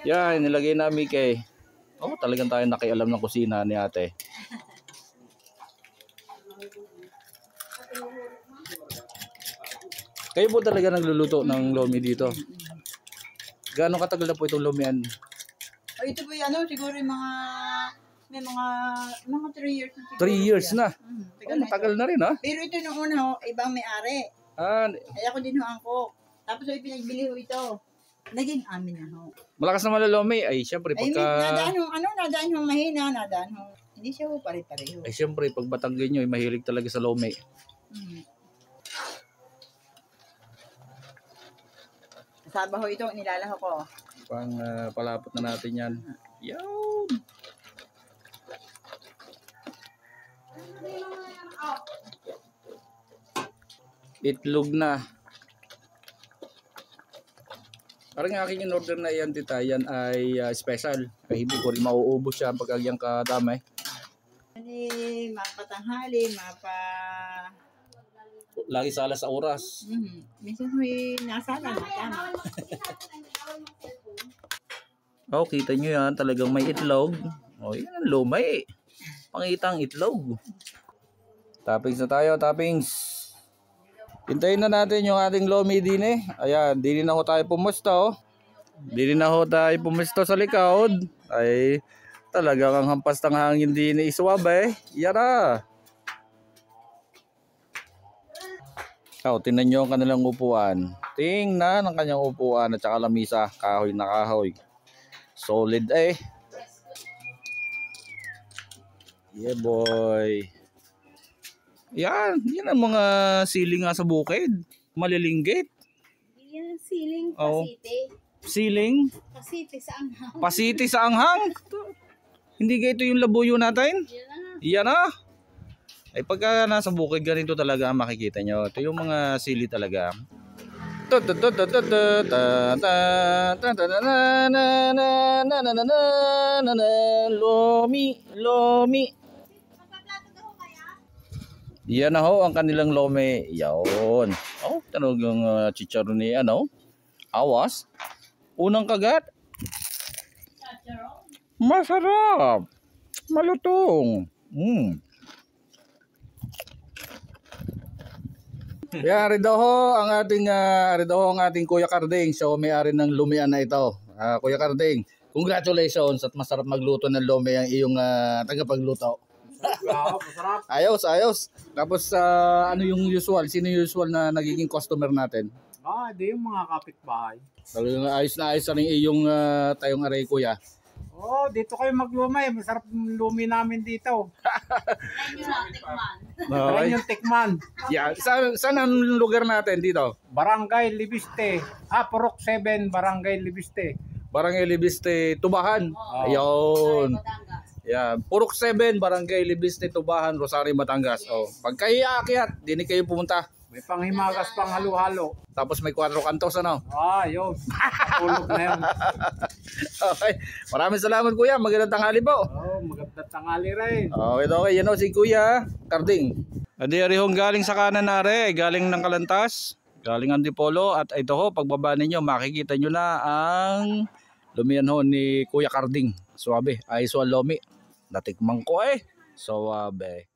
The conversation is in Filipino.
Yan, nilagay namin kay. Oh, talagang tayo nakialam ng kusina ni ate. Kayo po talaga nagluluto ng lomi dito. Gaano katagal na po itong lomian? Oh, ito po ano, siguro yung may mga 3 years na siguro. 3 years na? Tagal na rin ha? Pero ito nung una ho, ibang may-ari. Ay ako din ho angkok. Tapos ay pinagbili ho ito. Naging amin na ho. Malakas naman ang lomi. Ay, syempre pagka... nadaan ho mahina, nadaan ho. Hindi siya ho pare-pareho. Ay, syempre pag Batanggay nyo, ay mahilig talaga sa lomi. Kasaba ho ito, nilalaho ko. Palapot na natin yan. Yun! Itlog na. Parang aking in-order na yan, tita. Yan ay special. Ay hindi ko rin mauubos siya pag yung kadamay. Mapatanghali, lagi sala sa oras. Minsan may nasala na tama. Oh, kita nyo yan. Talagang may itlog. Oh, yan ang lumay. Pangitang itlog. Toppings na tayo, toppings. Hintayin na natin yung ating lomi din eh. Ayan, dili na ho tayo pumusta oh. Dili na ho tayo pumusta sa likod. Ay, talagang ang hampas ng hangin din eh, iswab eh. Yan na. Oh, tingnan nyo ang kanilang upuan. Tingnan ang kanyang upuan at saka lamisa. Kahoy na kahoy. Solid eh. Yeah boy. Yan ang mga siling nga sa bukid. Malilinggit. Yan, siling pasite. Siling? Pasite sa anghang. Pasite sa anghang? Hindi ga ito yung labuyo natin? Yan na. Ay pagka nasa bukid ganito talaga makikita nyo. Ito yung mga sili talaga. Lomi. Yan na ho ang kanilang lomi. Yawn. Oh, tanong yung chicharon ni ano. Awas. Unang kagat. Masarap. Malutong. Yan, rin daw ho ang ating Kuya Carding. So may-ari ng lumian na ito. Kuya Carding, congratulations at masarap magluto ng lomi ang iyong tagapagluto. Wow, masarap. Ayos. Tapos ano yung usual? Sino yung usual na nagiging customer natin? Di yung mga kapitbahay. Talagang ayos na ayos na rin iyong tayong aray, kuya. Dito kayo maglumay. Masarap yung lumi namin dito. Try yung tikman. Yeah. Saan ang lugar natin dito? Barangay Libiste. Purok 7, Barangay Libiste. Barangay Libiste, Tubahan. Ayun. Yeah, Purok 7, Barangay Libiste, Tubahan, Rosario, Batangas. Pag kayo aakyat, din kayo pumunta. May panghimagas, pang halo-halo. Tapos may 4 kantos ano? Yun. Patulog na yun. Okay. Maraming salamat kuya. Magandang tanghali po. Magandang tanghali rin. Okay. Yan o si Kuya Carding. Adi arihong galing sa kanan na are. Galing ng Kalantas. Galing Antipolo. At ito ho, pagbaba ninyo, makikita nyo na ang lumian ho ni Kuya Carding. Suwabe. Ay, lomi. Natikman ko eh. Suwabe.